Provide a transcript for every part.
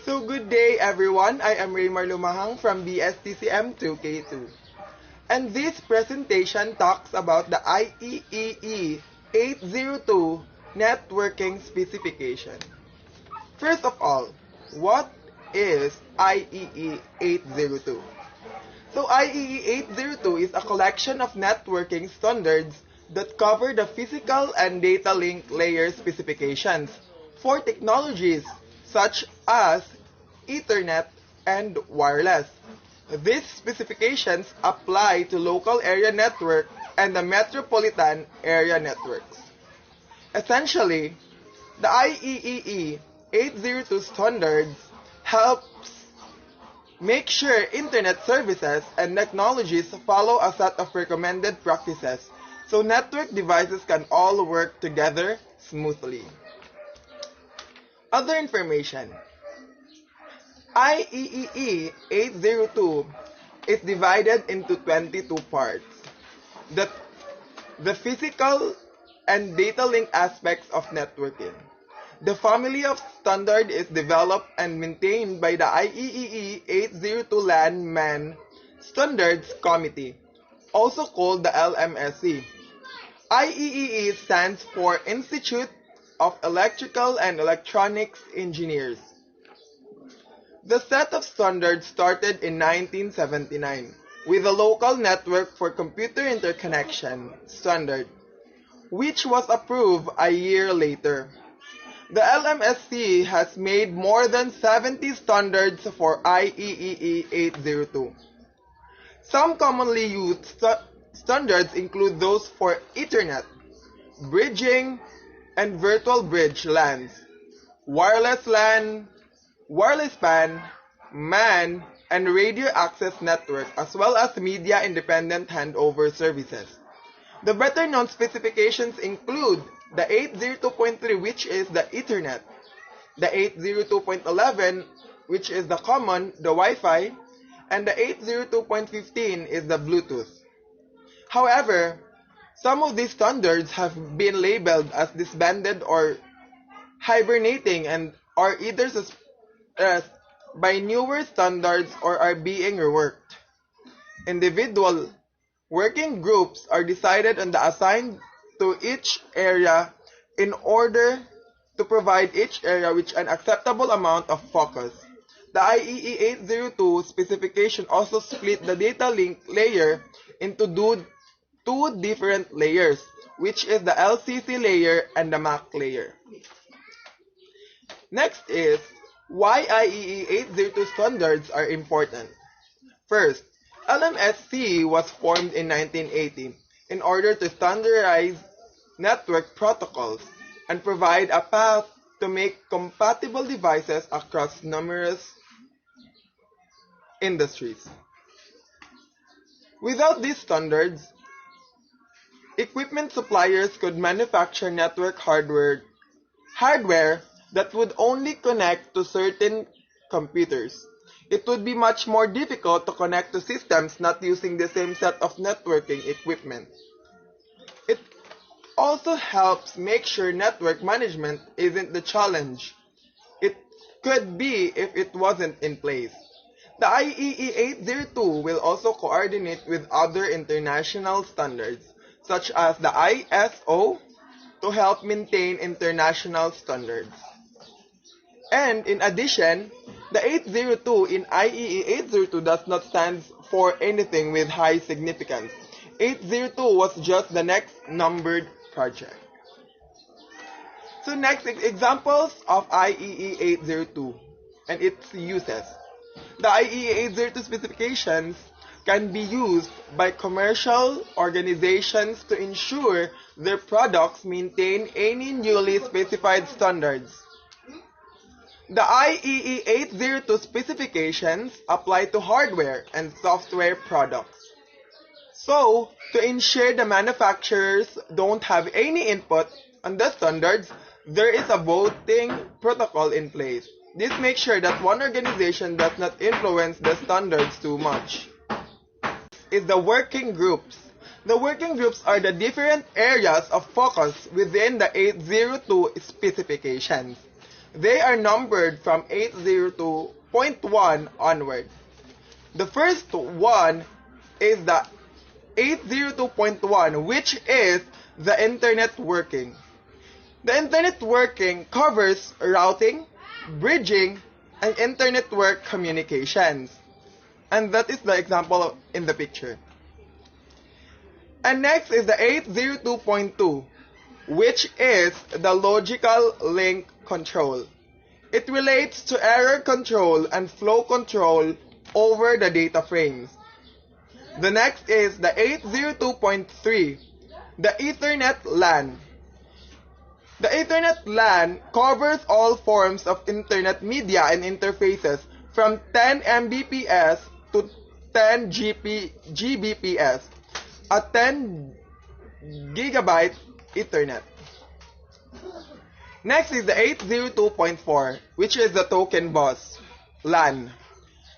So good day everyone, I am Raymar Lumahang from BSTCM 2K2. And this presentation talks about the IEEE 802 networking specification. First of all, what is IEEE 802? So IEEE 802 is a collection of networking standards that cover the physical and data link layer specifications for technologies such as Ethernet and wireless. These specifications apply to local area network and the metropolitan area networks. Essentially, the IEEE 802 standards helps make sure internet services and technologies follow a set of recommended practices so network devices can all work together smoothly. Other information. IEEE 802 is divided into 22 parts. The physical and data link aspects of networking. The family of standard is developed and maintained by the IEEE 802 LAN-MAN Standards Committee, also called the LMSC. IEEE stands for Institute of Electrical and Electronics Engineers. The set of standards started in 1979 with the Local Network for Computer Interconnection standard, which was approved a year later. The LMSC has made more than 70 standards for IEEE 802. Some commonly used standards include those for Ethernet, bridging, and virtual bridge LANs, wireless LAN, wireless PAN, MAN, and radio access network, as well as media-independent handover services. The better-known specifications include the 802.3, which is the Ethernet, the 802.11, which is the common, the Wi-Fi, and the 802.15 is the Bluetooth. However, some of these standards have been labeled as disbanded or hibernating and are either by newer standards or are being reworked. Individual working groups are decided on the assigned to each area in order to provide each area with an acceptable amount of focus. The IEEE 802 specification also split the data link layer into two different layers, which is the LCC layer and the MAC layer. Next is why IEEE 802 standards are important. First, LMSC was formed in 1980 in order to standardize network protocols and provide a path to make compatible devices across numerous industries. Without these standards, equipment suppliers could manufacture network hardware that would only connect to certain computers. It would be much more difficult to connect to systems not using the same set of networking equipment. It also helps make sure network management isn't the challenge it could be if it wasn't in place. The IEEE 802 will also coordinate with other international standards, such as the ISO, to help maintain international standards. And in addition, the 802 in IEEE 802 does not stand for anything with high significance. 802 was just the next numbered project. So next, examples of IEEE 802 and its uses. The IEEE 802 specifications can be used by commercial organizations to ensure their products maintain any newly specified standards. The IEEE 802 specifications apply to hardware and software products. So, to ensure the manufacturers don't have any input on the standards, there is a voting protocol in place. This makes sure that one organization does not influence the standards too much. Is the working groups. The working groups are the different areas of focus within the 802 specifications. They are numbered from 802.1 onward. The first one is the 802.1, which is the Internet working. The Internet working covers routing, bridging, and Internet work communications. And that is the example in the picture. And next is the 802.2, which is the logical link control. It relates to error control and flow control over the data frames. The next is the 802.3, the Ethernet LAN. The Ethernet LAN covers all forms of Internet media and interfaces from 10 Mbps to 10 Gbps, a 10 gigabyte Ethernet. Next is the 802.4, which is the Token Bus LAN.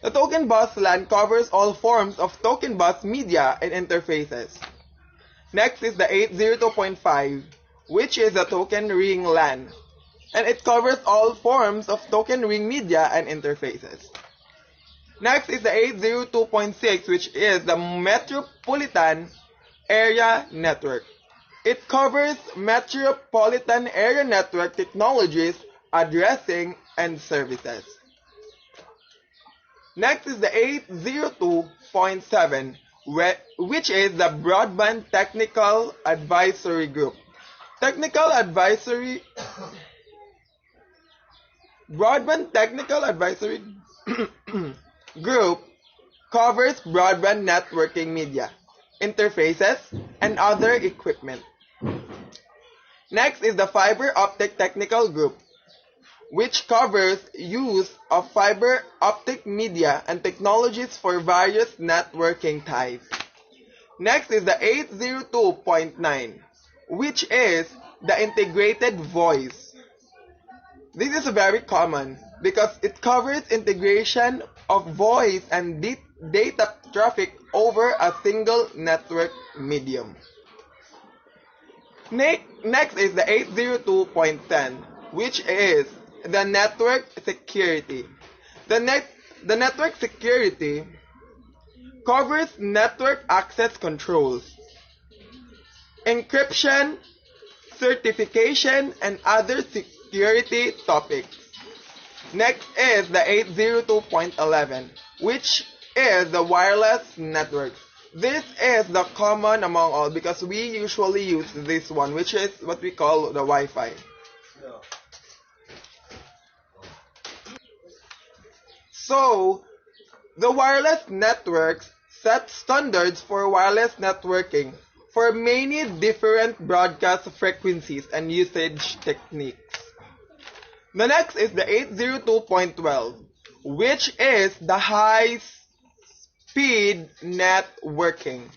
The Token Bus LAN covers all forms of Token Bus media and interfaces. Next is the 802.5, which is the Token Ring LAN, and it covers all forms of Token Ring media and interfaces. Next is the 802.6, which is the Metropolitan Area Network. It covers metropolitan area network technologies, addressing, and services. Next is the 802.7, which is the Broadband Technical Advisory Group. Broadband Technical Advisory Group covers broadband networking media, interfaces, and other equipment. Next is the Fiber Optic Technical Group, which covers use of fiber optic media and technologies for various networking types. Next is the 802.9, which is the Integrated Voice. This is very common because it covers integration of voice and data traffic over a single network medium. Next is the 802.10, which is the network security. The network security covers network access controls, encryption, certification, and other security topics. Next is the 802.11, which is the wireless network. This is the common among all because we usually use this one, which is what we call the Wi-Fi. So, the wireless networks set standards for wireless networking for many different broadcast frequencies and usage techniques. The next is the 802.12, which is the high-speed networking.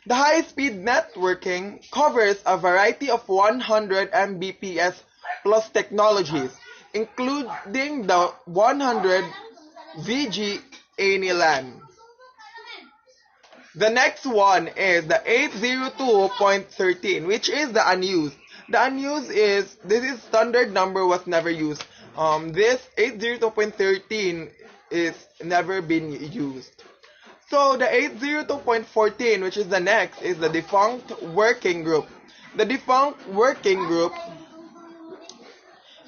The high-speed networking covers a variety of 100 Mbps plus technologies, including the 100 VG LAN. The next one is the 802.13, which is the unused. The unused is, this is standard number was never used. This 802.13 is never been used. So the 802.14, which is the next, is the defunct working group. The defunct working group,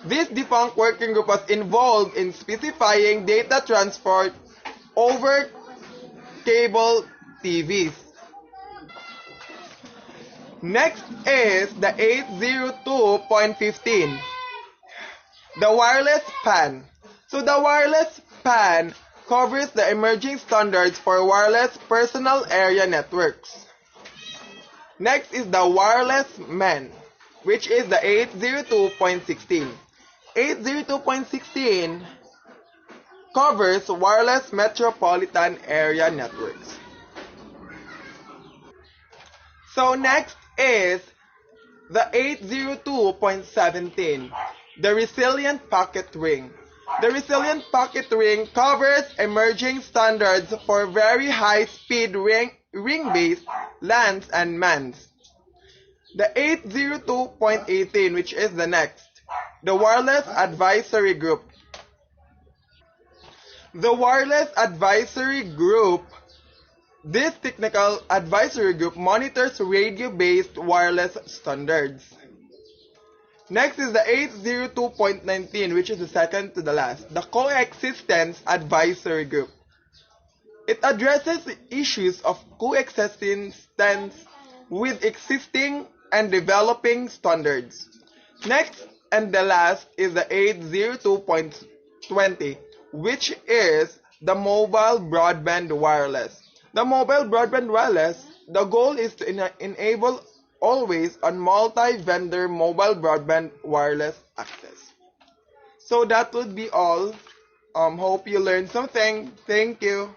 this defunct working group was involved in specifying data transport over cable TVs. Next is the 802.15, the wireless PAN. So the wireless PAN covers the emerging standards for wireless personal area networks. Next is the wireless MAN, which is the 802.16. 802.16 covers wireless metropolitan area networks. So next is the 802.17, the resilient packet ring. The resilient packet ring covers emerging standards for very high-speed ring-based LANs and MANs. The 802.18, which is the next. The Wireless Advisory Group. The Wireless Advisory Group. This technical advisory group monitors radio-based wireless standards. Next is the 802.19, which is the second to the last, the Coexistence Advisory Group. It addresses issues of coexistence with existing and developing standards. Next and the last is the 802.20, which is the Mobile Broadband Wireless. The Mobile Broadband Wireless, the goal is to enable always on multi-vendor mobile broadband wireless access. So that would be all. Hope you learned something. Thank you.